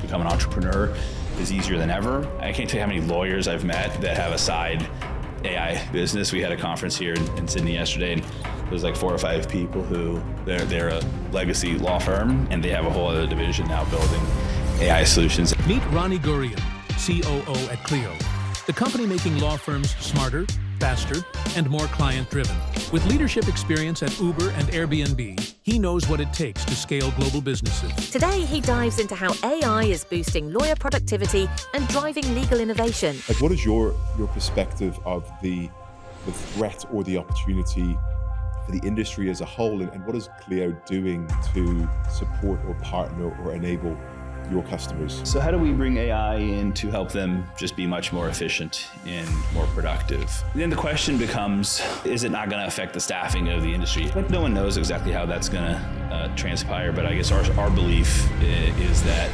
become an entrepreneur is easier than ever. I can't tell you how many lawyers I've met that have a side AI business. We had a conference here in Sydney yesterday, and there's like 4 or 5 people who they're a legacy law firm, and they have a whole other division now building AI solutions. Meet Ronnie Gurion, COO at Clio, the company making law firms smarter, faster, and more client-driven. With leadership experience at Uber and Airbnb, he knows what it takes to scale global businesses. Today, he dives into how AI is boosting lawyer productivity and driving legal innovation. Like, what is your perspective of the threat or the opportunity for the industry as a whole, and what is Clio doing to support or partner or enable your customers? So how do we bring AI in to help them just be much more efficient and more productive? And then the question becomes, is it not going to affect the staffing of the industry? No one knows exactly how that's going to transpire, but I guess our belief is that.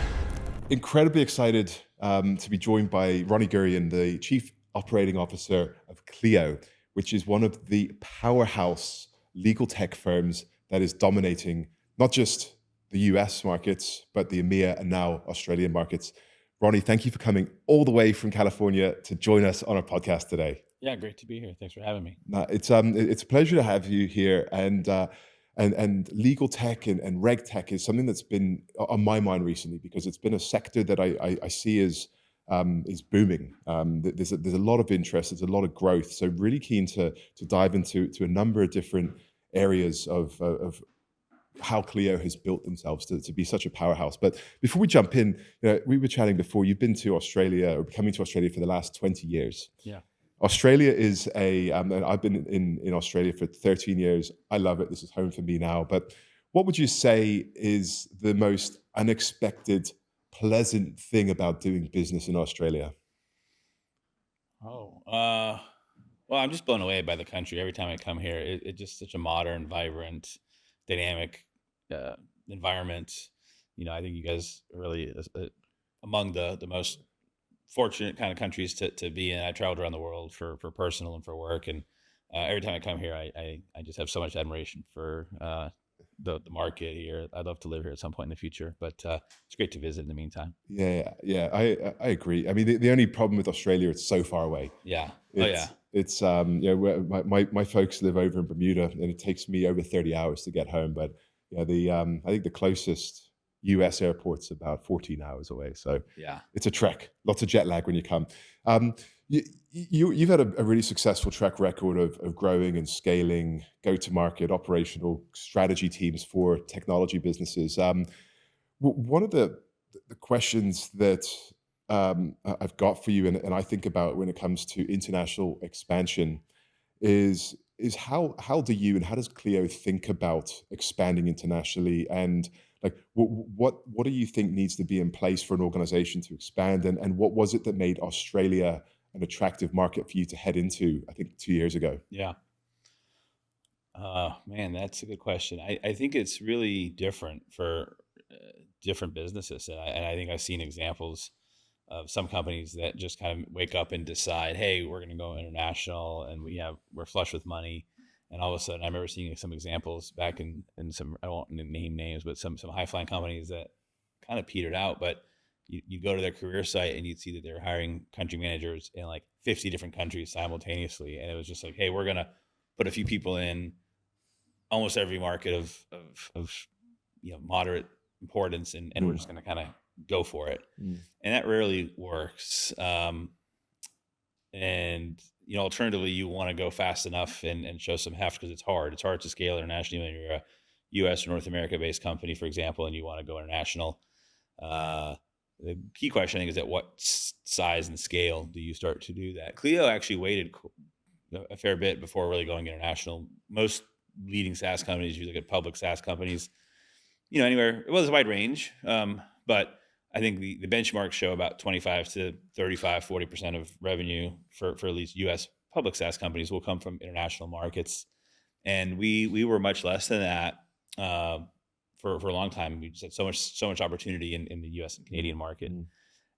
Incredibly excited to be joined by Ronnie Gurion, the Chief Operating Officer of Clio, which is one of the powerhouse legal tech firms that is dominating not just the US markets, but the EMEA and now Australian markets. Ronnie, thank you for coming all the way from California to join us on our podcast today. Yeah, great to be here. Thanks for having me. It's a pleasure to have you here. And legal tech and reg tech is something that's been on my mind recently, because it's been a sector that I see as is booming. There's a lot of interest, there's a lot of growth. So really keen to dive into a number of different areas of how Clio has built themselves to be such a powerhouse. But before we jump in, we were chatting before, you've been to Australia or coming to Australia for the last 20 years. Yeah. Australia is and I've been in Australia for 13 years. I love it. This is home for me now. But what would you say is the most unexpected, pleasant thing about doing business in Australia? Well, I'm just blown away by the country. Every time I come here, it's just such a modern, vibrant, dynamic environment. I think you guys are really among the most fortunate kind of countries to be in. I traveled around the world for personal and for work, and every time I come here, I just have so much admiration for the market here. I'd love to live here at some point in the future, but it's great to visit in the meantime. Yeah, I agree. I mean, the only problem with Australia, it's so far away. Yeah. It's my folks live over in Bermuda, and it takes me over 30 hours to get home. But I think the closest US airport's about 14 hours away. So yeah, it's a trek. Lots of jet lag when you come. You've had a really successful track record of growing and scaling go-to-market operational strategy teams for technology businesses. One of the questions that I've got for you, and I think about when it comes to international expansion, is how do you and how does Clio think about expanding internationally, and like what do you think needs to be in place for an organization to expand, and what was it that made Australia an attractive market for you to head into, I think 2 years ago? Yeah. Man, that's a good question. I think it's really different for different businesses, and I think I've seen examples of some companies that just kind of wake up and decide, hey, we're going to go international, and we're flush with money. And all of a sudden, I remember seeing some examples back in some, I won't name names, but some high flying companies that kind of petered out. But you go to their career site and you'd see that they're hiring country managers in like 50 different countries simultaneously. And it was just like, hey, we're going to put a few people in almost every market of moderate importance, and we're just going to kind of go for it. And that rarely works. And alternatively, you want to go fast enough and show some heft, because it's hard. It's hard to scale internationally when you're a US or North America based company, for example, and you want to go international. The key question, I think, is at what size and scale do you start to do that? Clio actually waited a fair bit before really going international. Most leading SaaS companies, you look at public SaaS companies, anywhere, well, there's a wide range, but I think the benchmarks show about 25 to 35, 40% of revenue for at least US public SaaS companies will come from international markets. And we were much less than that for a long time. We just had so much opportunity in the US and Canadian market.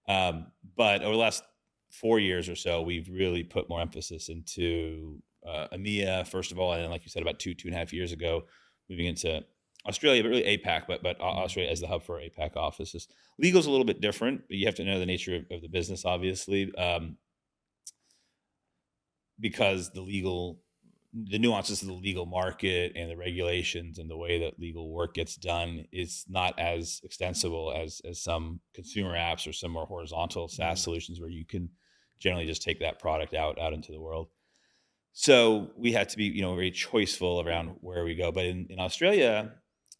But over the last 4 years or so, we've really put more emphasis into EMEA, first of all, and then, like you said, about two and a half years ago, moving into Australia, but really APAC, but Australia as the hub for our APAC offices. Legal's a little bit different, but you have to know the nature of the business, obviously, because the nuances of the legal market and the regulations and the way that legal work gets done is not as extensible as some consumer apps or some more horizontal SaaS solutions where you can generally just take that product out into the world. So we had to be, very choiceful around where we go. But in Australia,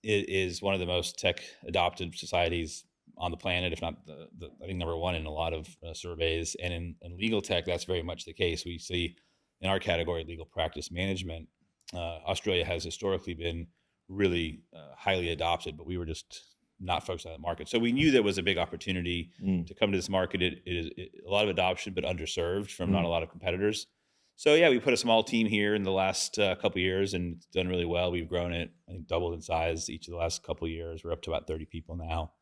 it is one of the most tech adopted societies on the planet, if not I think number one in a lot of surveys. And in legal tech, that's very much the case. We see in our category, legal practice management, Australia has historically been really highly adopted, but we were just not focused on that market. So we knew there was a big opportunity to come to this market. It is a lot of adoption, but underserved from not a lot of competitors. So yeah, we put a small team here in the last couple of years, and it's done really well. We've grown it, I think, doubled in size each of the last couple of years. We're up to about 30 people now,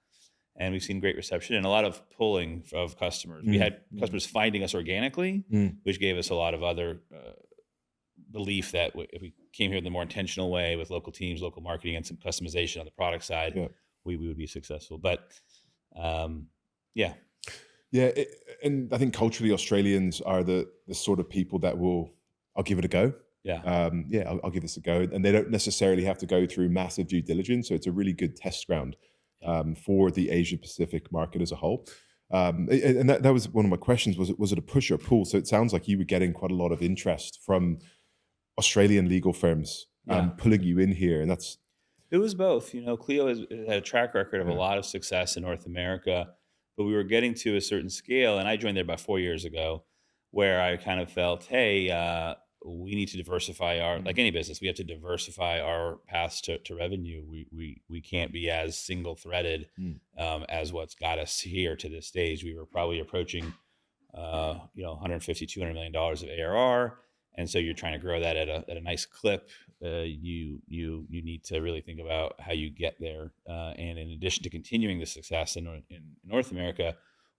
and we've seen great reception and a lot of pulling of customers. We had customers finding us organically, which gave us a lot of other belief that if we came here in a more intentional way with local teams, local marketing, and some customization on the product side, we would be successful. But yeah. Yeah, and I think culturally, Australians are the sort of people that I'll give it a go. Yeah. I'll give this a go. And they don't necessarily have to go through massive due diligence. So it's a really good test ground for the Asia Pacific market as a whole. And that was one of my questions, was it a push or pull? So it sounds like you were getting quite a lot of interest from Australian legal firms pulling you in here. And it was both. Clio has had a track record of a lot of success in North America, but we were getting to a certain scale, and I joined there about 4 years ago, where I kind of felt, hey, we need to diversify like any business, we have to diversify our paths to revenue. We can't be as single threaded as what's got us here to this stage. We were probably approaching, $150, $200 million of ARR. And so you're trying to grow that at a nice clip. You need to really think about how you get there. And in addition to continuing the success in North America,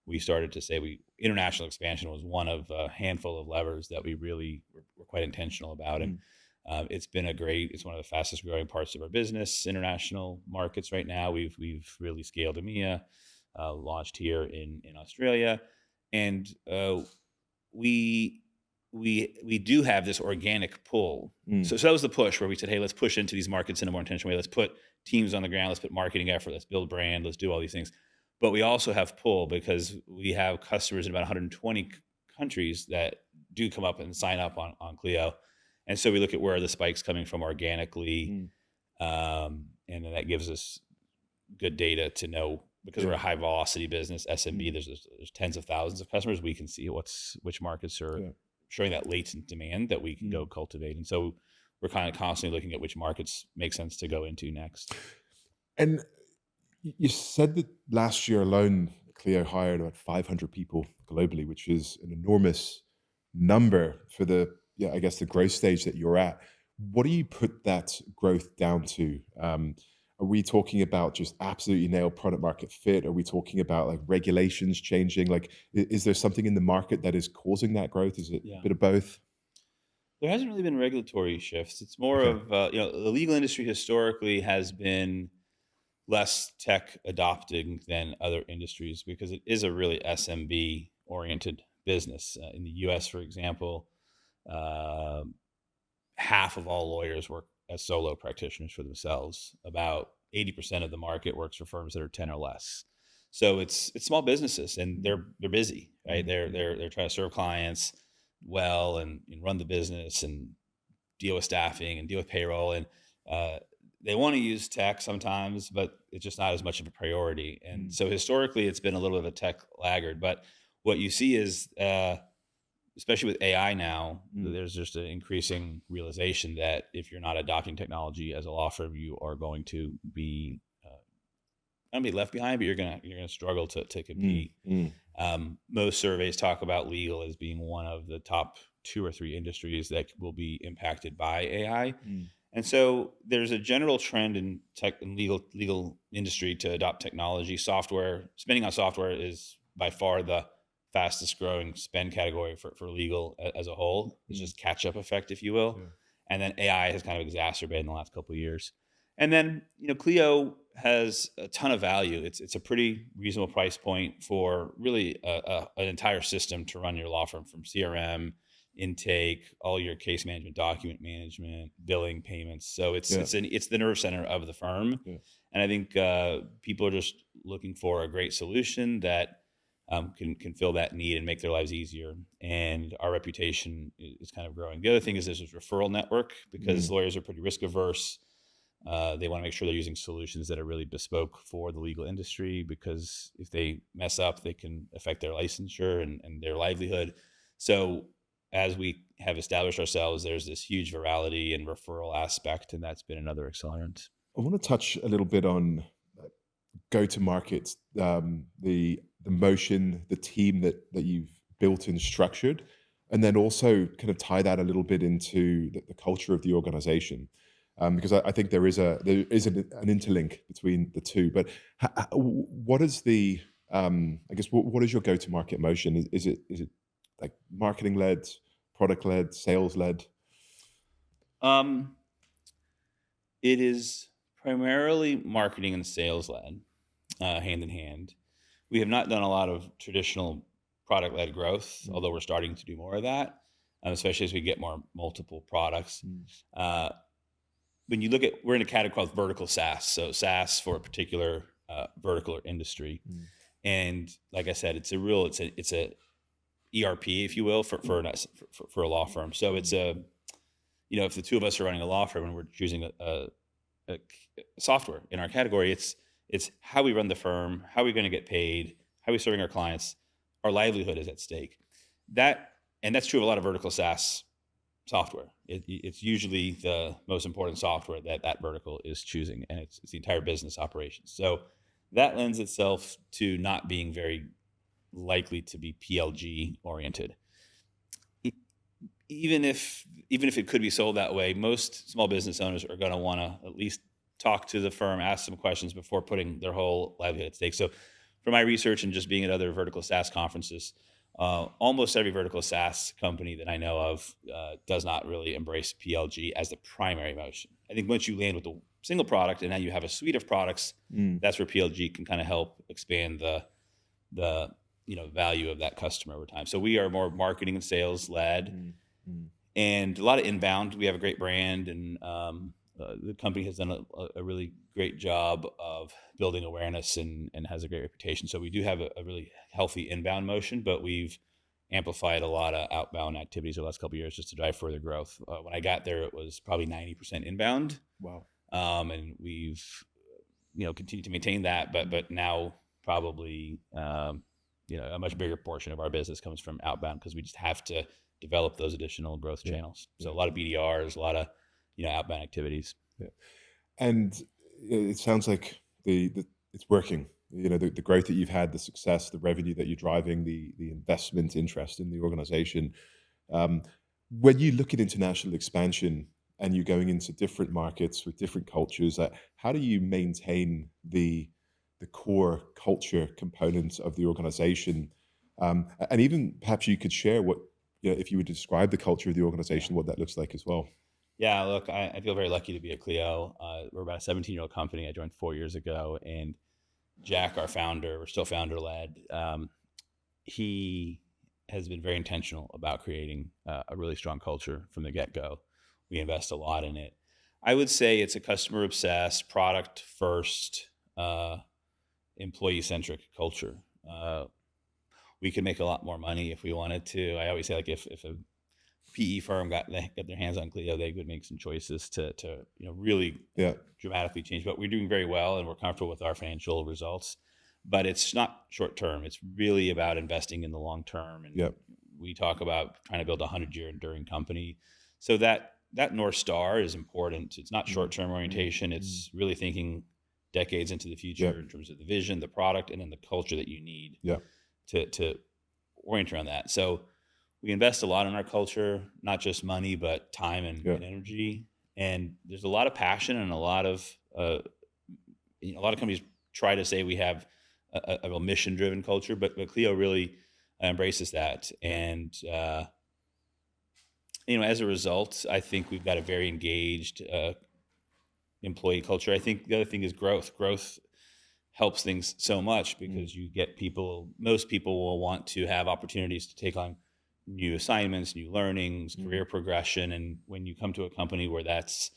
we started to say international expansion was one of a handful of levers that we really were quite intentional about. And it's one of the fastest growing parts of our business, international markets right now. We've really scaled EMEA, launched here in Australia. And we do have this organic pull. So that was the push where we said, hey, let's push into these markets in a more intentional way. Let's put teams on the ground. Let's put marketing effort. Let's build brand. Let's do all these things. But we also have pull because we have customers in about 120 countries that do come up and sign up on Clio. And so we look at where are the spikes coming from organically. And then that gives us good data to know, because we're a high velocity business, SMB, there's tens of thousands of customers. We can see which markets are showing that latent demand that we can go cultivate. And so we're kind of constantly looking at which markets make sense to go into next. And you said that last year alone, Clio hired about 500 people globally, which is an enormous number for the growth stage that you're at. What do you put that growth down to? Are we talking about just absolutely nailed product market fit? Are we talking about like regulations changing? Like, is there something in the market that is causing that growth? Is it a bit of both? There hasn't really been regulatory shifts. It's more of, the legal industry historically has been less tech adopting than other industries because it is a really SMB oriented business. In the US, for example, half of all lawyers work as solo practitioners for themselves. About 80% of the market works for firms that are 10 or less. So it's small businesses, and they're busy, right? They're trying to serve clients well and run the business and deal with staffing and deal with payroll. And they want to use tech sometimes, but it's just not as much of a priority. And so historically, it's been a little bit of a tech laggard. But what you see is, especially with AI now, there's just an increasing realization that if you're not adopting technology as a law firm, you are going to be not be left behind, but you're gonna struggle to compete. Most surveys talk about legal as being one of the top 2 or 3 industries that will be impacted by AI. And so there's a general trend in tech and legal industry to adopt technology. Spending on software is by far the fastest growing spend category for legal as a whole. It's just catch up effect, if you will. And then AI has kind of exacerbated in the last couple of years. And then, Clio has a ton of value. It's a pretty reasonable price point for really an entire system to run your law firm, from CRM, intake, all your case management, document management, billing, payments. So it's Yeah. it's the nerve center of the firm. Yeah. And I think people are just looking for a great solution that can fill that need and make their lives easier. And our reputation is kind of growing. The other thing is this referral network, because lawyers are pretty risk averse. They want to make sure they're using solutions that are really bespoke for the legal industry, because if they mess up, they can affect their licensure and their livelihood. So as we have established ourselves, there's this huge virality and referral aspect, and that's been another accelerant. I want to touch a little bit on go-to-market, the motion, the team that you've built and structured, and then also kind of tie that a little bit into the culture of the organization, because I think there is an interlink between the two. But what is the I guess what is your go-to-market motion? Is it like marketing-led, product-led, sales-led? It is primarily marketing and sales led, hand in hand. We have not done a lot of traditional product led growth, although we're starting to do more of that, especially as we get more multiple products. When you look at, we're in a category called vertical SaaS, so SaaS for a particular vertical or industry. And like I said, it's a ERP, if you will, for a law firm. So it's if the two of us are running a law firm and we're choosing a software in our category, it's how we run the firm, how are we going to get paid, how are we serving our clients, our livelihood is at stake. And that's true of a lot of vertical SaaS software. It's usually the most important software that vertical is choosing, and it's the entire business operations. So that lends itself to not being very likely to be PLG oriented. Even if it could be sold that way, most small business owners are going to want to at least talk to the firm, ask some questions before putting their whole livelihood at stake. So from my research and just being at other vertical SaaS conferences, almost every vertical SaaS company that I know of does not really embrace PLG as the primary motion. I think once you land with a single product and now you have a suite of products, that's where PLG can kind of help expand the value of that customer over time. So we are more marketing and sales led. And a lot of inbound. We have a great brand, and the company has done a really great job of building awareness and has a great reputation. So we do have a really healthy inbound motion, but we've amplified a lot of outbound activities over the last couple of years just to drive further growth. When I got there, it was probably 90% inbound. Wow. And we've continued to maintain that, but now probably a much bigger portion of our business comes from outbound, because we just have to develop those additional growth channels. So a lot of BDRs, a lot of outbound activities. Yeah. And it sounds like it's working. The growth that you've had, the success, the revenue that you're driving, the investment interest in the organization. When you look at international expansion and you're going into different markets with different cultures, how do you maintain the core culture components of the organization? And even perhaps you could share what, if you would describe the culture of the organization, what that looks like as well. Yeah, look, I feel very lucky to be at Clio. We're about a 17-year-old company. I joined 4 years ago, and Jack, our founder, we're still founder-led. He has been very intentional about creating a really strong culture from the get-go. We invest a lot in it. I would say it's a customer-obsessed, product-first, employee-centric culture. We could make a lot more money if we wanted to. I always say, like, if a PE firm got their hands on Clio, they would make some choices to really dramatically change. But we're doing very well, and we're comfortable with our financial results. But it's not short term. It's really about investing in the long term. And we talk about trying to build a 100-year enduring company. So that North Star is important. It's not short term orientation. It's really thinking decades into the future in terms of the vision, the product, and then the culture that you need to orient around that. So we invest a lot in our culture, not just money, but time and energy. And there's a lot of passion, and a lot of companies try to say we have a real mission-driven culture, but Clio really embraces that. And as a result, I think we've got a very engaged employee culture. I think the other thing is growth. Growth helps things so much because you get most people will want to have opportunities to take on new assignments, new learnings, career progression. And when you come to a company where that's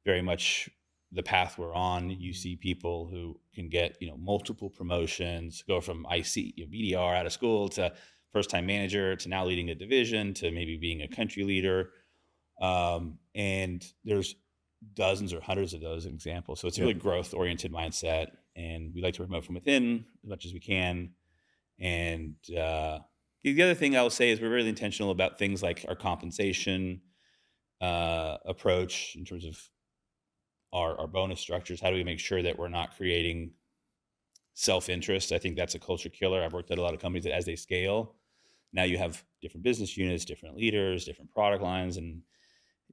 very much the path we're on, you see people who can get, multiple promotions, go from IC, BDR out of school to first-time manager to now leading a division to maybe being a country leader. And there's dozens or hundreds of those examples. So it's a really growth-oriented mindset, and we like to promote from within as much as we can. And the other thing I will say is we're really intentional about things like our compensation approach in terms of our bonus structures. How do we make sure that we're not creating self-interest? I think that's a culture killer. I've worked at a lot of companies that as they scale, now you have different business units, different leaders, different product lines, and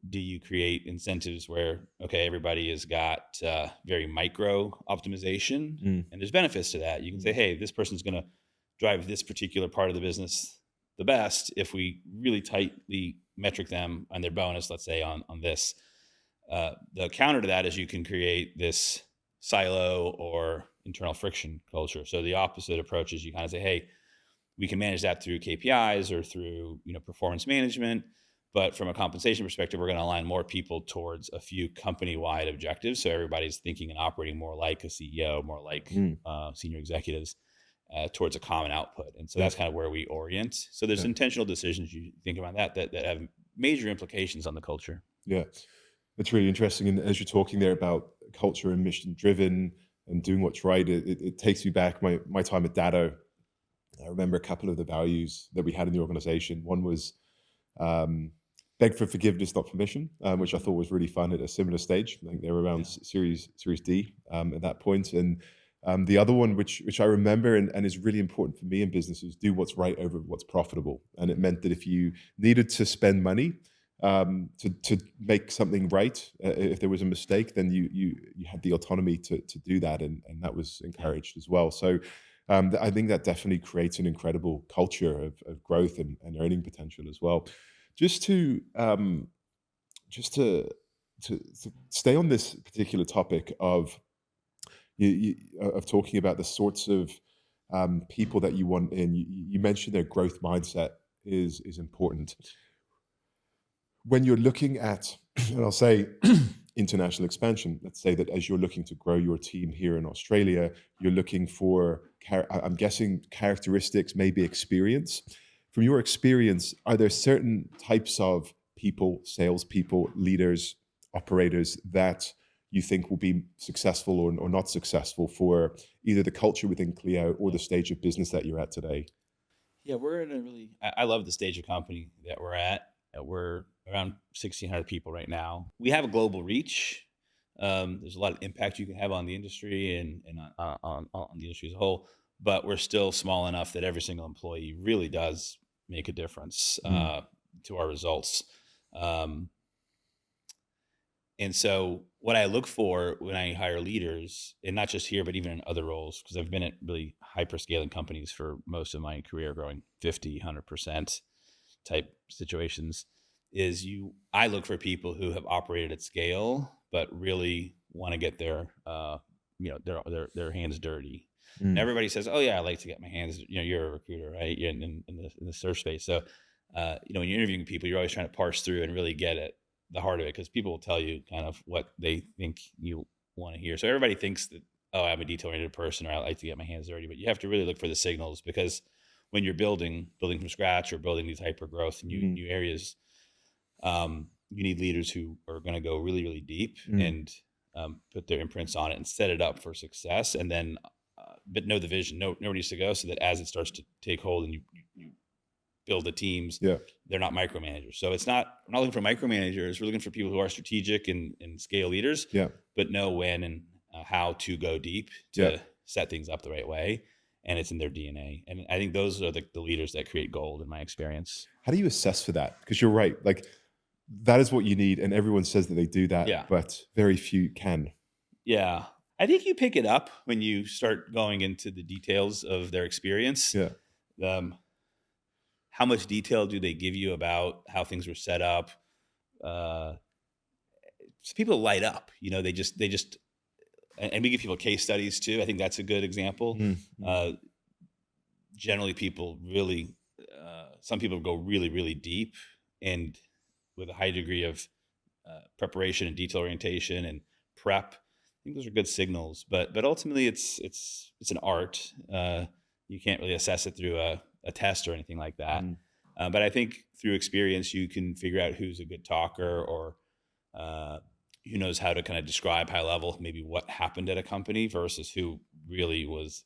do you create incentives where, okay, everybody has got very micro optimization and there's benefits to that. You can say, hey, this person's going to drive this particular part of the business the best if we really tightly metric them on their bonus, let's say on this. The counter to that is you can create this silo or internal friction culture. So the opposite approach is you kind of say, hey, we can manage that through KPIs or through, performance management. But from a compensation perspective, we're going to align more people towards a few company-wide objectives. So everybody's thinking and operating more like a CEO, more like senior executives towards a common output. And so that's kind of where we orient. So there's intentional decisions you think about that have major implications on the culture. Yeah, it's really interesting. And as you're talking there about culture and mission-driven and doing what's right, it takes me back my time at Datto. I remember a couple of the values that we had in the organization. One was beg for forgiveness, not permission, which I thought was really fun at a similar stage. I think they were around Series D at that point. And the other one, which I remember and is really important for me in business, is do what's right over what's profitable. And it meant that if you needed to spend money to make something right, if there was a mistake, then you had the autonomy to do that, and that was encouraged as well. So I think that definitely creates an incredible culture of growth and earning potential as well. Just to stay on this particular topic of talking about the sorts of people that you want in, you mentioned their growth mindset is important. When you're looking at, and I'll say international expansion, let's say that as you're looking to grow your team here in Australia, you're looking for, I'm guessing, characteristics, maybe experience. From your experience, are there certain types of people, salespeople, leaders, operators that you think will be successful or not successful for either the culture within Clio or the stage of business that you're at today? Yeah, we're in a really, I love the stage of company that we're at. We're around 1,600 people right now. We have a global reach. There's a lot of impact you can have on the industry and on the industry as a whole, but we're still small enough that every single employee really does make a difference to our results. And so what I look for when I hire leaders, and not just here, but even in other roles, because I've been at really hyper-scaling companies for most of my career, growing 50, 100% type situations, I look for people who have operated at scale, but really want to get their hands dirty. And everybody says, "Oh yeah, I like to get my hands." You're a recruiter, right? You're in the search space, so when you're interviewing people, you're always trying to parse through and really get at the heart of it, because people will tell you kind of what they think you want to hear. So everybody thinks that, oh, I'm a detail-oriented person, or I like to get my hands dirty, but you have to really look for the signals, because when you're building from scratch or building these hyper growth new areas, you need leaders who are going to go really, really deep and put their imprints on it and set it up for success. And then, but know the vision, know where it needs to go, so that as it starts to take hold and you build the teams, they're not micromanagers. So we're not looking for micromanagers. We're looking for people who are strategic and scale leaders, but know when and how to go deep to set things up the right way. And it's in their DNA. And I think those are the leaders that create gold in my experience. How do you assess for that? Because you're right. Like, that is what you need. And everyone says that they do that, but very few can. Yeah. I think you pick it up when you start going into the details of their experience. How much detail do they give you about how things were set up? so people light up. And we give people case studies too. I think that's a good example. Generally, people really, some people go really, really deep and with a high degree of preparation and detail orientation and prep. I think those are good signals, but ultimately it's an art. You can't really assess it through a test or anything like that. But I think through experience, you can figure out who's a good talker or who knows how to kind of describe high level, maybe what happened at a company versus who really was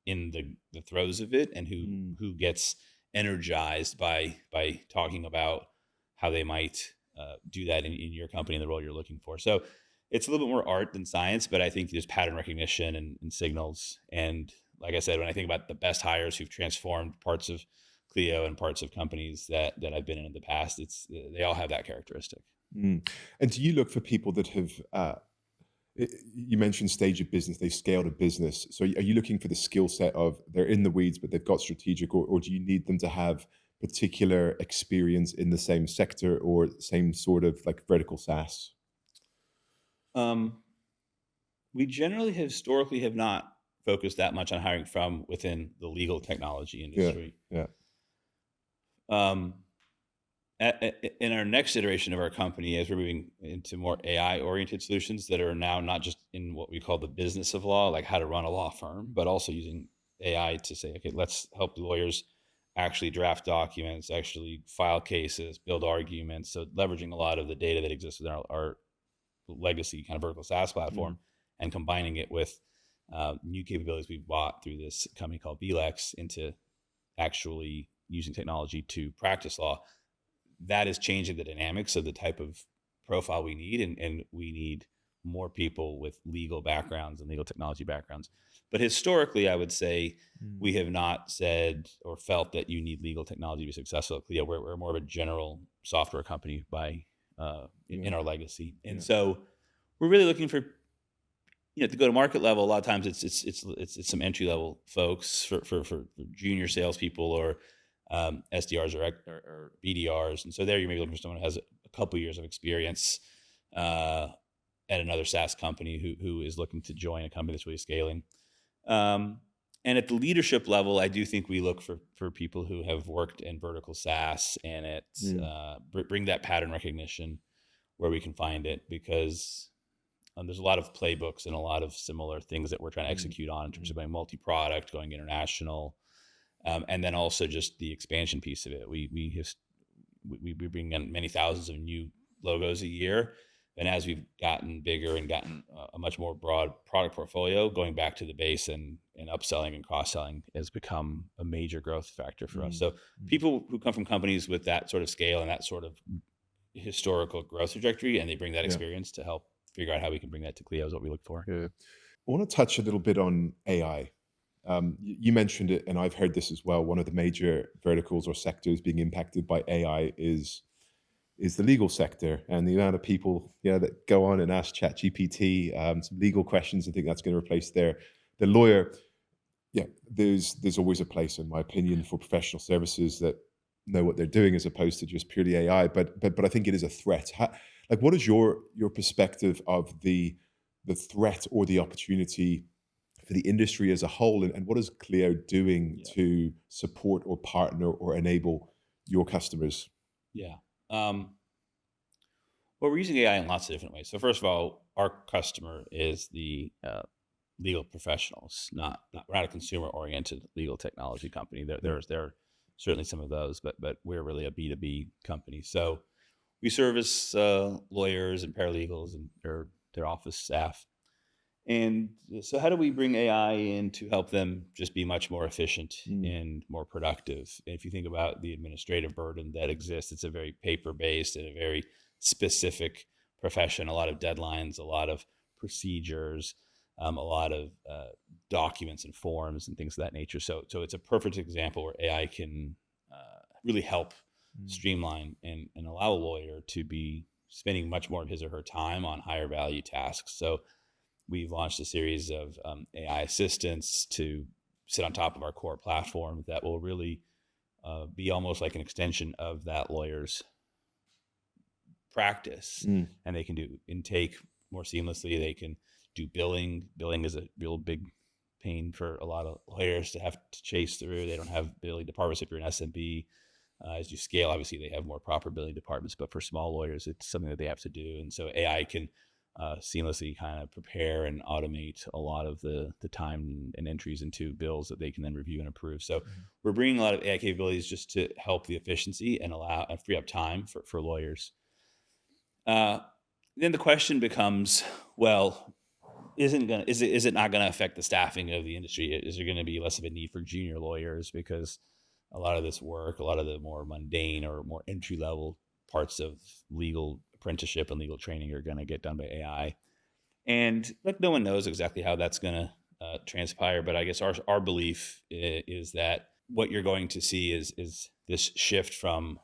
in the throes of it and who gets energized by talking about how they might do that in your company and the role you're looking for. So it's a little bit more art than science, but I think there's pattern recognition and signals. And like I said, when I think about the best hires who've transformed parts of Clio and parts of companies that I've been in the past, they all have that characteristic. And do you look for people that have, you mentioned stage of business, they've scaled a business. So are you looking for the skill set of they're in the weeds, but they've got strategic, or do you need them to have particular experience in the same sector or same sort of like vertical SaaS? We generally historically have not focused that much on hiring from within the legal technology industry. Yeah. In our next iteration of our company, as we're moving into more AI-oriented solutions that are now not just in what we call the business of law, like how to run a law firm, but also using AI to say, okay, let's help lawyers actually draft documents, actually file cases, build arguments. So leveraging a lot of the data that exists in our legacy kind of vertical SaaS platform and combining it with new capabilities we've bought through this company called Vlex into actually using technology to practice law. That is changing the dynamics of the type of profile we need. And we need more people with legal backgrounds and legal technology backgrounds. But historically, I would say we have not said or felt that you need legal technology to be successful at Clio. We're more of a general software company in our legacy. And so we're really looking for, to go to market level. A lot of times it's some entry level folks for junior salespeople or SDRs or BDRs. And so there you may be looking for someone who has a couple years of experience at another SaaS company who is looking to join a company that's really scaling. And at the leadership level, I do think we look for people who have worked in vertical SaaS and bring that pattern recognition where we can find it, because there's a lot of playbooks and a lot of similar things that we're trying to execute on in terms of going multi-product, going international, and then also just the expansion piece of it. We bring in many thousands of new logos a year. And as we've gotten bigger and gotten a much more broad product portfolio, going back to the base and upselling and cross-selling has become a major growth factor for us. So people who come from companies with that sort of scale and that sort of historical growth trajectory, and they bring that experience to help figure out how we can bring that to Clio is what we look for. Yeah. I want to touch a little bit on AI. You mentioned it, and I've heard this as well. One of the major verticals or sectors being impacted by AI is the legal sector, and the amount of people that go on and ask ChatGPT some legal questions and think that's going to replace the lawyer. Yeah, there's always a place, in my opinion, for professional services that know what they're doing as opposed to just purely AI. But I think it is a threat. What is your perspective of the threat or the opportunity for the industry as a whole, and what is Clio doing to support or partner or enable your customers? Yeah. Well, we're using AI in lots of different ways. So first of all, our customer is the legal professionals, we're not a consumer-oriented legal technology company. There are certainly some of those, but we're really a B2B company. So we service lawyers and paralegals and their office staff. And so how do we bring AI in to help them just be much more efficient and more productive? And if you think about the administrative burden that exists, it's a very paper-based and a very specific profession, a lot of deadlines, a lot of procedures, a lot of documents and forms and things of that nature. So it's a perfect example where AI can really help streamline and allow a lawyer to be spending much more of his or her time on higher value tasks. So we've launched a series of AI assistants to sit on top of our core platform that will really be almost like an extension of that lawyer's practice, and they can do intake more seamlessly. They can do billing. Billing is a real big pain for a lot of lawyers to have to chase through. They don't have billing departments if you're an SMB. As you scale, obviously they have more proper billing departments, but for small lawyers, it's something that they have to do. And so AI can seamlessly kind of prepare and automate a lot of the time and entries into bills that they can then review and approve. So we're bringing a lot of AI capabilities just to help the efficiency and allow and free up time for lawyers. Then the question becomes, well, is it not going to affect the staffing of the industry? Is there going to be less of a need for junior lawyers because a lot of this work, a lot of the more mundane or more entry level parts of legal apprenticeship and legal training are going to get done by AI? And like, no one knows exactly how that's going to transpire, but I guess our belief is that what you're going to see is this shift from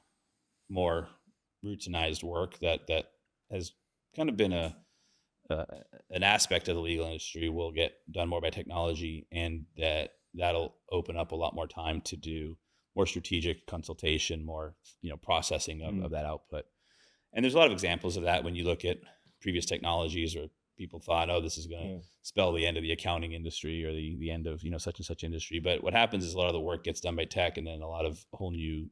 more routinized work that has kind of been an aspect of the legal industry will get done more by technology, and that'll open up a lot more time to do more strategic consultation, more processing of that output. And there's a lot of examples of that when you look at previous technologies where people thought, oh, this is going to spell the end of the accounting industry or the end of such and such industry. But what happens is a lot of the work gets done by tech, and then a lot of whole new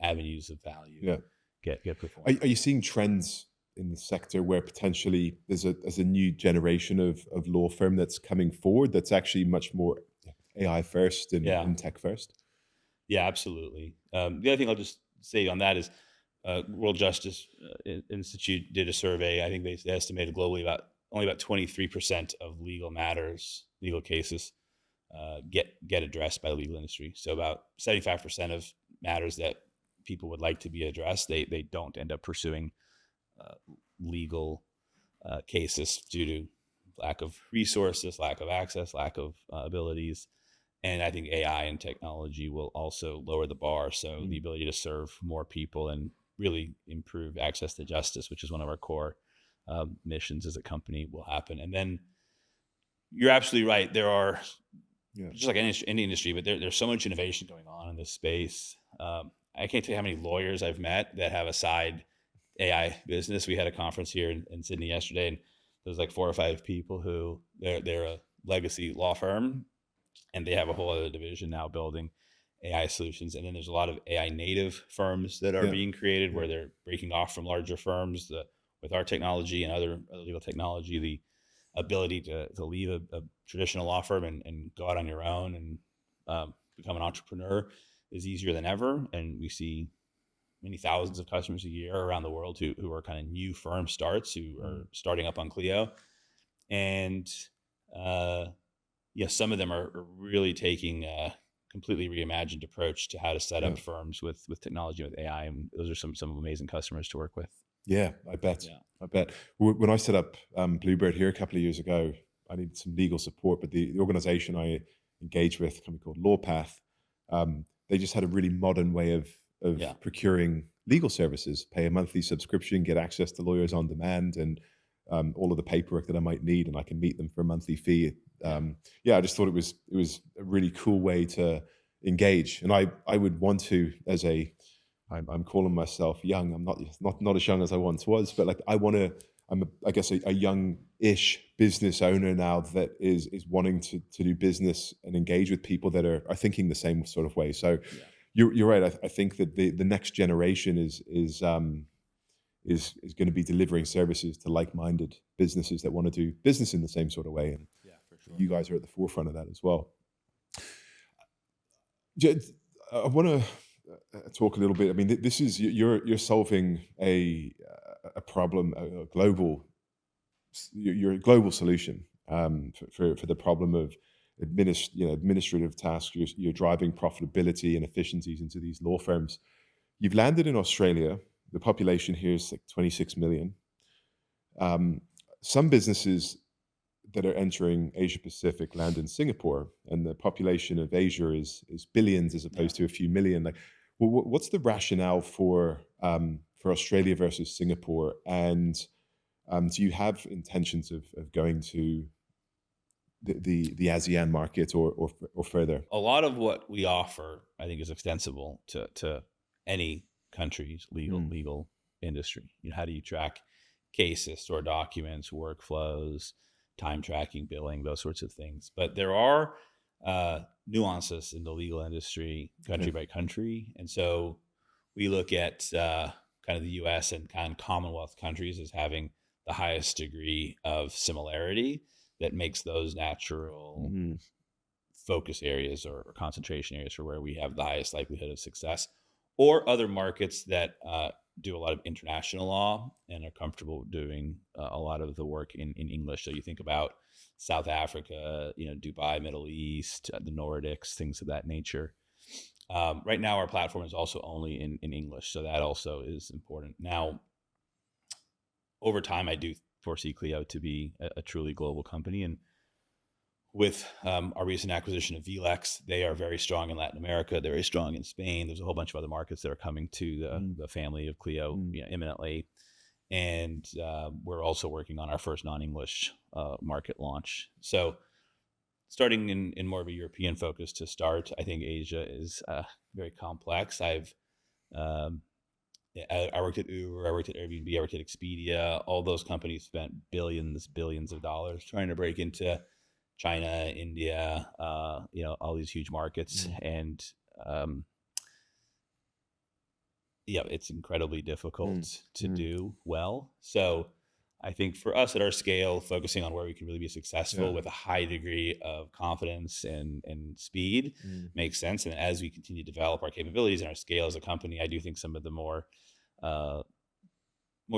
avenues of value get performed. Are you seeing trends in the sector where potentially there's a new generation of law firm that's coming forward that's actually much more AI first and tech first? Yeah, absolutely. The other thing I'll just say on that is World Justice Institute did a survey. I think they estimated globally only about 23% of legal cases get addressed by the legal industry. So about 75% of matters that people would like to be addressed, they don't end up pursuing legal cases due to lack of resources, lack of access, lack of abilities. And I think AI and technology will also lower the bar. So the ability to serve more people and really improve access to justice, which is one of our core missions as a company, will happen. And then you're absolutely right. There are, just like any industry, but there's so much innovation going on in this space. I can't tell you how many lawyers I've met that have a side AI business. We had a conference here in Sydney yesterday, and there's like 4 or 5 people who they're a legacy law firm, and they have a whole other division now building AI solutions. And then there's a lot of AI native firms that are being created where they're breaking off from larger firms with our technology and other legal technology. The ability to leave a traditional law firm and go out on your own and become an entrepreneur is easier than ever. And we see many thousands of customers a year around the world who are kind of new firm starts, who are starting up on Clio. And some of them are really taking a completely reimagined approach to how to set up firms with technology, with AI. And those are some amazing customers to work with. Yeah, I bet. I bet. When I set up Bluebird here a couple of years ago, I needed some legal support, but the organization I engaged with, a company called LawPath, they just had a really modern way of procuring legal services, pay a monthly subscription, get access to lawyers on demand, and all of the paperwork that I might need, and I can meet them for a monthly fee. I just thought it was a really cool way to engage. And I would want to, I'm calling myself young. I'm not as young as I once was, but like I'm a young-ish business owner now that is wanting to do business and engage with people that are thinking the same sort of way. So you're right. I think that the next generation is going to be delivering services to like-minded businesses that want to do business in the same sort of way. And for sure, you guys are at the forefront of that as well. I want to talk a little bit. I mean, this is you're solving a problem, you're a global solution for the problem of administrative tasks. You're driving profitability and efficiencies into these law firms. You've landed in Australia. The population here is like 26 million. Some businesses that are entering Asia Pacific land in Singapore, and the population of Asia is billions as opposed to a few million. Like, what's the rationale for Australia versus Singapore? And do you have intentions of going to the ASEAN market or further? A lot of what we offer, I think, is extensible to any country's legal industry. How do you track cases, store documents, workflows, time tracking, billing, those sorts of things. But there are nuances in the legal industry, country by country. And so we look at kind of the US and kind of Commonwealth countries as having the highest degree of similarity that makes those natural focus areas or concentration areas for where we have the highest likelihood of success, or other markets that do a lot of international law and are comfortable doing a lot of the work in English. So you think about South Africa, Dubai, Middle East, the Nordics, things of that nature. Right now, our platform is also only in English, so that also is important. Now, over time, I do foresee Clio to be a truly global company, and with our recent acquisition of VLEX, they are very strong in Latin America. They're very strong in Spain. There's a whole bunch of other markets that are coming to the family of Clio imminently. And we're also working on our first non-English market launch. So starting in more of a European focus to start, I think Asia is very complex. I worked at Uber, I worked at Airbnb, I worked at Expedia. All those companies spent billions of dollars trying to break into China, India, all these huge markets. And it's incredibly difficult to do well. So I think for us at our scale, focusing on where we can really be successful with a high degree of confidence and speed makes sense. And as we continue to develop our capabilities and our scale as a company, I do think some of the more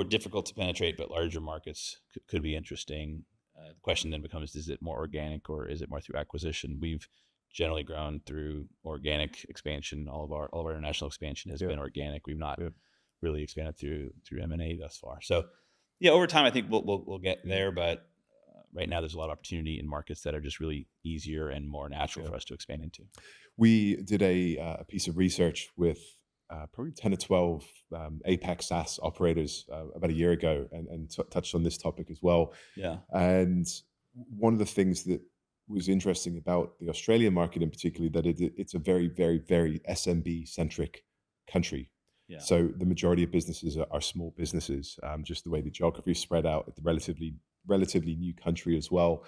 difficult to penetrate but larger markets could be interesting. The question then becomes, is it more organic or is it more through acquisition? We've generally grown through organic expansion. All of our international expansion has been organic. We've not really expanded through M&A thus far. So over time, I think we'll get there. But right now, there's a lot of opportunity in markets that are just really easier and more natural for us to expand into. We did a piece of research with probably 10 or 12 APAC SaaS operators about a year ago and touched on this topic as well. Yeah. And one of the things that was interesting about the Australian market in particular, that it's a very, very, very SMB-centric country. Yeah. So the majority of businesses are small businesses, just the way the geography is spread out. It's a relatively new country as well.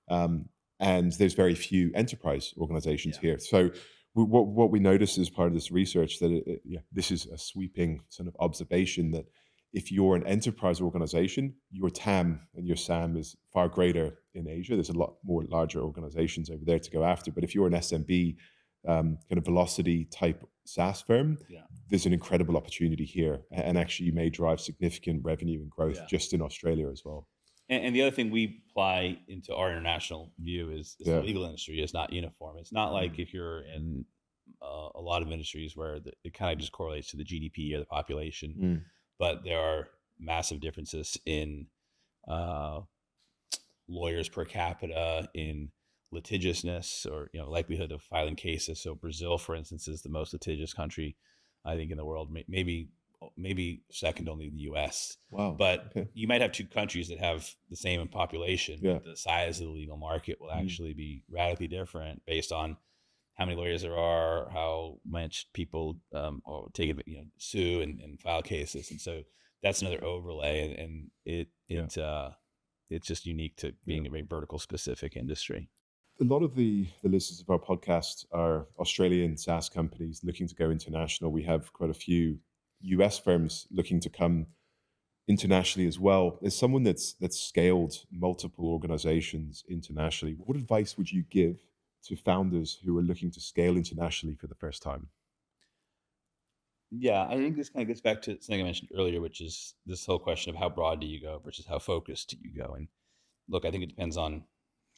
And there's very few enterprise organizations here. So what we noticed as part of this research, that this is a sweeping sort of observation, that if you're an enterprise organization, your TAM and your SAM is far greater in Asia. There's a lot more larger organizations over there to go after. But if you're an SMB, kind of velocity type SaaS firm, there's an incredible opportunity here. And actually you may drive significant revenue and growth just in Australia as well. And the other thing we apply into our international view is the legal industry is not uniform. It's not like if you're in a lot of industries where it kind of just correlates to the GDP or the population, but there are massive differences in lawyers per capita, in litigiousness, or likelihood of filing cases. So Brazil, for instance, is the most litigious country, I think, in the world. Maybe second only to the US. Wow. But you might have two countries that have the same population, but the size of the legal market will actually be radically different based on how many lawyers there are, how much people sue and file cases. And so that's another overlay, and it's just unique to being a very vertical specific industry. A lot of the listeners of our podcast are Australian SaaS companies looking to go international. We have quite a few US firms looking to come internationally as well. As someone that's scaled multiple organizations internationally, what advice would you give to founders who are looking to scale internationally for the first time? Yeah, I think this kind of gets back to something I mentioned earlier, which is this whole question of how broad do you go versus how focused do you go? And look, I think it depends on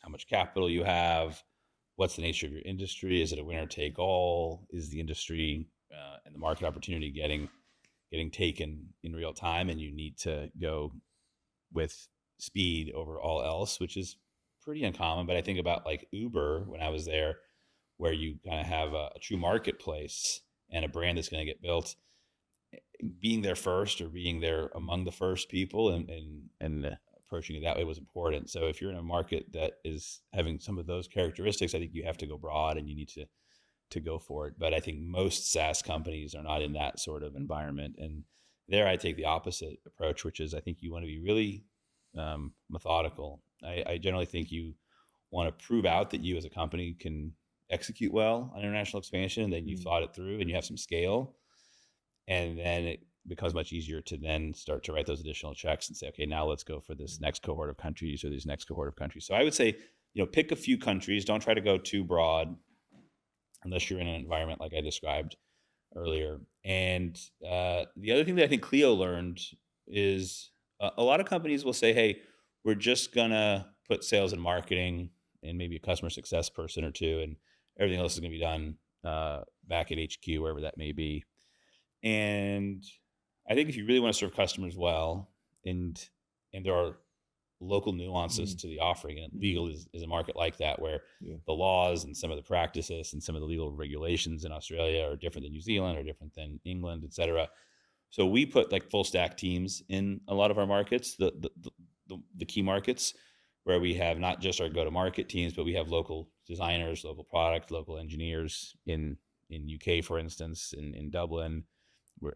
how much capital you have, what's the nature of your industry, is it a winner take all, is the industry and the market opportunity getting taken in real time, and you need to go with speed over all else, which is pretty uncommon. But I think about like Uber when I was there, where you kind of have a true marketplace and a brand that's going to get built. Being there first, or being there among the first people and approaching it that way was important. So if you're in a market that is having some of those characteristics, I think you have to go broad and you need to go for it. But I think most SaaS companies are not in that sort of environment, and There, I take the opposite approach, which is I think you want to be really methodical. I generally think you want to prove out that you as a company can execute well on international expansion, and then you've thought it through and you have some scale. And then it becomes much easier to then start to write those additional checks and say, okay, now let's go for this next cohort of countries or these next cohort of countries. So I would say, pick a few countries. Don't try to go too broad unless you're in an environment like I described earlier. And the other thing that I think Clio learned is a lot of companies will say, hey, we're just going to put sales and marketing and maybe a customer success person or two, and everything else is going to be done back at HQ, wherever that may be. And I think if you really want to serve customers well, and there are local nuances to the offering, and legal is a market like that, where the laws and some of the practices and some of the legal regulations in Australia are different than New Zealand or different than England, et cetera. So we put like full stack teams in a lot of our markets, the key markets, where we have not just our go-to-market teams, but we have local designers, local product, local engineers in UK, for instance, in Dublin,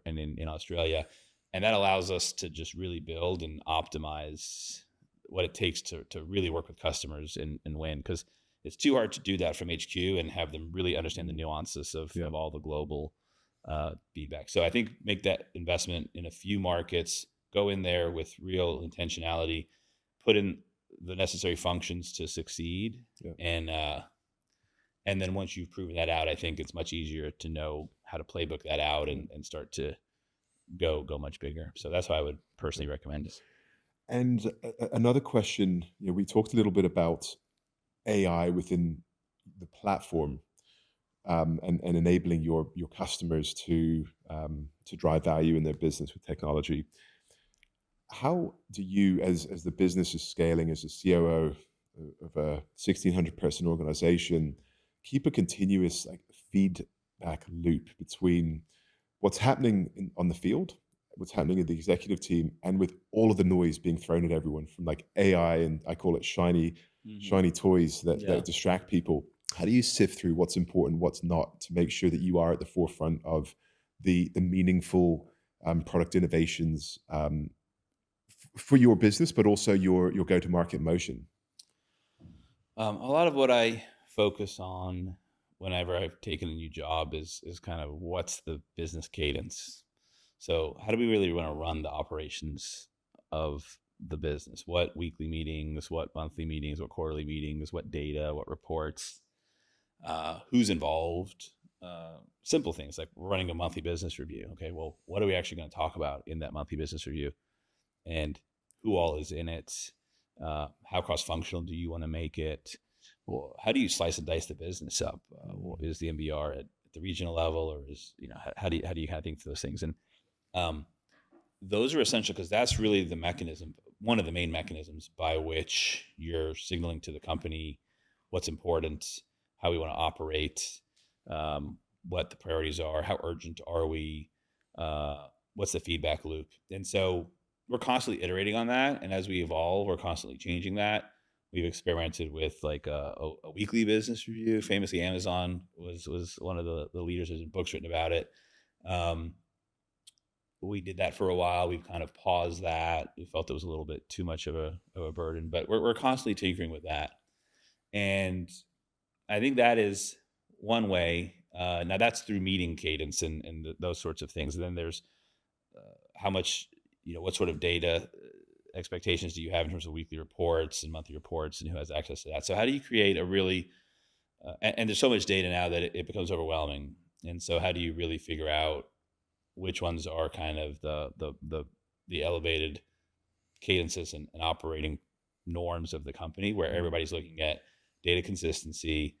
and in Australia. And that allows us to just really build and optimize what it takes to really work with customers and win. Because it's too hard to do that from HQ and have them really understand the nuances of all the global feedback. So I think make that investment in a few markets, go in there with real intentionality, put in the necessary functions to succeed. And then once you've proven that out, I think it's much easier to know how to playbook that out and start to go much bigger. So that's what I would personally recommend. And another question, we talked a little bit about AI within the platform, and enabling your customers to drive value in their business with technology. How do you, as the business is scaling, as a COO of a 1,600 person organization, keep a continuous feedback loop between what's happening on the field, what's happening in the executive team, and with all of the noise being thrown at everyone from AI, and I call it shiny toys that distract people? How do you sift through what's important, what's not, to make sure that you are at the forefront of the meaningful product innovations for your business, but also your go-to-market motion? A lot of what I focus on whenever I've taken a new job is kind of what's the business cadence. So how do we really want to run the operations of the business? What weekly meetings, what monthly meetings, what quarterly meetings, what data, what reports, who's involved? Simple things like running a monthly business review. Okay, well, what are we actually going to talk about in that monthly business review? And who all is in it? How cross-functional do you want to make it? Well, how do you slice and dice the business up? Is the MBR at the regional level, or is, how do you kind of think through those things? And those are essential, because that's really the mechanism, one of the main mechanisms by which you're signaling to the company what's important, how we want to operate, what the priorities are, how urgent are we, what's the feedback loop. And so we're constantly iterating on that. And as we evolve, we're constantly changing that. We've experimented with a weekly business review. Famously, Amazon was one of the leaders. There's books written about it. We did that for a while. We've kind of paused that. We felt it was a little bit too much of a burden, but we're constantly tinkering with that. And I think that is one way. Now that's through meeting cadence and those sorts of things. And then there's how much, what sort of data expectations do you have in terms of weekly reports and monthly reports, and who has access to that? So how do you create a really, and there's so much data now that it becomes overwhelming. And so how do you really figure out which ones are kind of the elevated cadences and operating norms of the company, where everybody's looking at data consistency?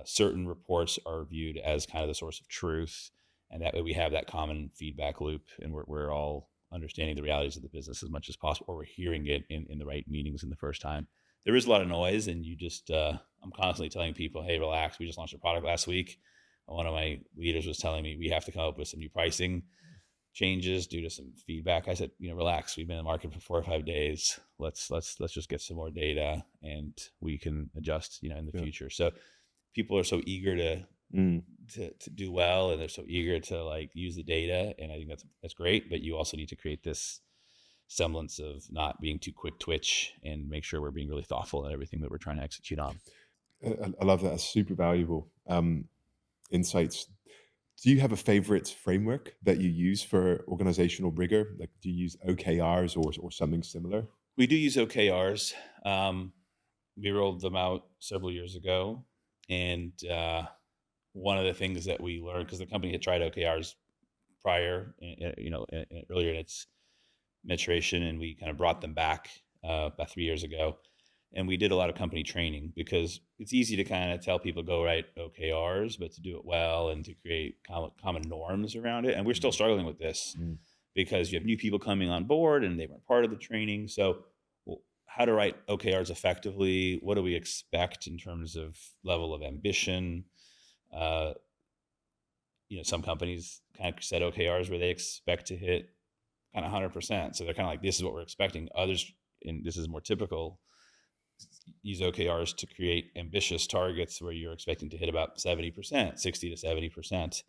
Certain reports are viewed as kind of the source of truth, and that way we have that common feedback loop, and we're all understanding the realities of the business as much as possible, or we're hearing it in the right meetings in the first time. There is a lot of noise, and you just, I'm constantly telling people, hey, relax. We just launched a product last week. One of my leaders was telling me we have to come up with some new pricing changes due to some feedback. I said, relax. We've been in the market for 4 or 5 days. Let's just get some more data, and we can adjust, in the future. So people are so eager to to do well, and they're so eager to like use the data, and I think that's great. But you also need to create this semblance of not being too quick twitch and make sure we're being really thoughtful in everything that we're trying to execute on. I love that. That's super valuable insights. Do you have a favorite framework that you use for organizational rigor? Like, do you use OKRs or something similar? We do use OKRs. We rolled them out several years ago, and one of the things that we learned, because the company had tried OKRs prior, earlier in its maturation, and we kind of brought them back about 3 years ago. And we did a lot of company training, because it's easy to kind of tell people go write OKRs, but to do it well and to create common norms around it. And we're still struggling with this because you have new people coming on board and they weren't part of the training. So how to write OKRs effectively? What do we expect in terms of level of ambition? Some companies kind of set OKRs where they expect to hit kind of 100%. So they're kind of like, this is what we're expecting. Others, and this is more typical, use OKRs to create ambitious targets where you're expecting to hit about 70%, 60 to 70%.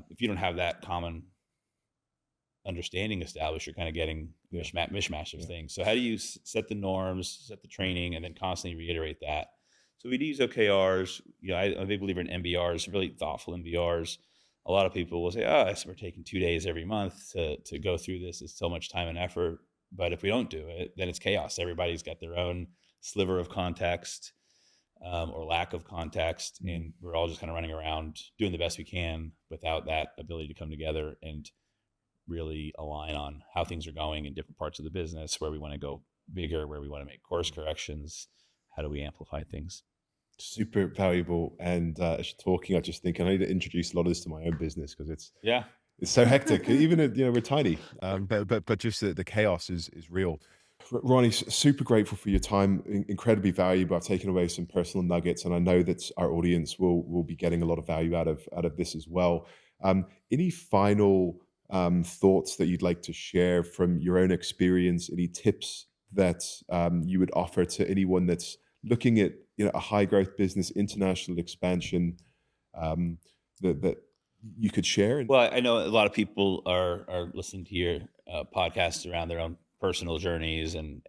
If you don't have that common understanding established, you're kind of getting mishmash of things. So how do you set the norms, set the training, and then constantly reiterate that? So we do use OKRs. I'm a big believer in MBRs, really thoughtful MBRs. A lot of people will say, we're taking 2 days every month to go through this. It's so much time and effort. But if we don't do it, then it's chaos. Everybody's got their own sliver of context or lack of context. And we're all just kind of running around doing the best we can without that ability to come together and really align on how things are going in different parts of the business, where we want to go bigger, where we want to make course corrections. How do we amplify things? Super valuable. And as you're talking, I just think I need to introduce a lot of this to my own business, because it's so hectic. Even we're tiny, but just the chaos is real. Ronnie, super grateful for your time. Incredibly valuable. I've taken away some personal nuggets, and I know that our audience will be getting a lot of value out of this as well. Any final thoughts that you'd like to share from your own experience? Any tips that you would offer to anyone that's looking at a high growth business, international expansion, that you could share? Well, I know a lot of people are listening to your podcasts around their own personal journeys and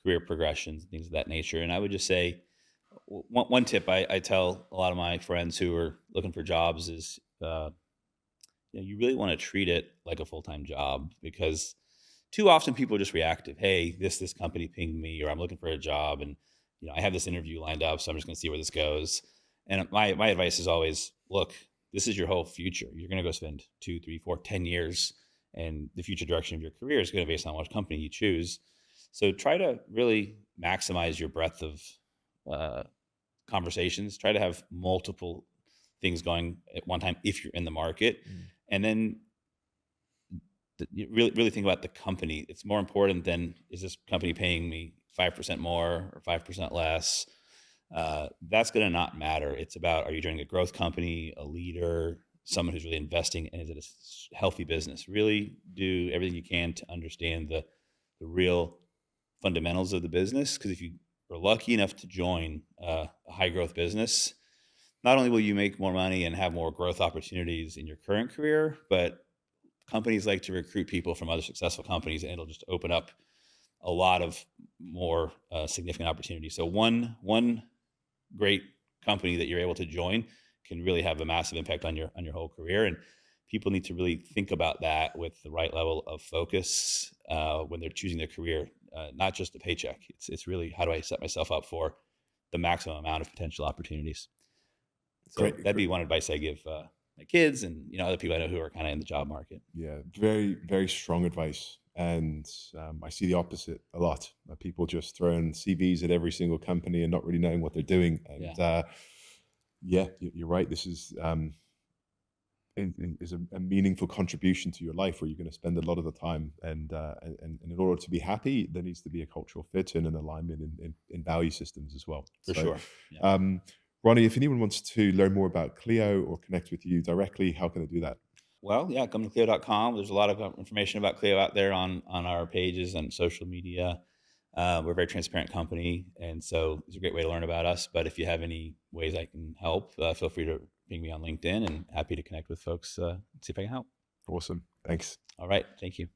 career progressions and things of that nature. And I would just say one tip I tell a lot of my friends who are looking for jobs is you really want to treat it like a full-time job, because too often people are just reactive. Hey, this company pinged me, or I'm looking for a job, and I have this interview lined up, so I'm just going to see where this goes. And my advice is always, look, this is your whole future. You're going to go spend 2, 3, 4, 10 years, and the future direction of your career is going to be based on what company you choose. So try to really maximize your breadth of conversations. Try to have multiple things going at one time if you're in the market. And then really think about the company. It's more important than, is this company paying me 5% more or 5% less? That's going to not matter. It's about, are you joining a growth company, a leader, someone who's really investing, and is it a healthy business? Really do everything you can to understand the real fundamentals of the business. Because if you are lucky enough to join a high growth business, not only will you make more money and have more growth opportunities in your current career, but companies like to recruit people from other successful companies, and it'll just open up a lot of more significant opportunities. So one great company that you're able to join can really have a massive impact on your whole career. And people need to really think about that with the right level of focus when they're choosing their career, not just a paycheck. It's really, how do I set myself up for the maximum amount of potential opportunities? So that'd be one advice I give my kids and other people I know who are kind of in the job market. Yeah, very, very strong advice. And I see the opposite a lot. People just throwing CVs at every single company and not really knowing what they're doing. And you're right. This is a meaningful contribution to your life, where you're going to spend a lot of the time. And in order to be happy, there needs to be a cultural fit and an alignment in value systems as well. For sure. Yeah. Ronnie, if anyone wants to learn more about Clio or connect with you directly, how can they do that? Well, come to Clio.com. There's a lot of information about Clio out there on our pages and social media. We're a very transparent company, and so it's a great way to learn about us. But if you have any ways I can help, feel free to ping me on LinkedIn, and happy to connect with folks, see if I can help. Awesome. Thanks. All right. Thank you.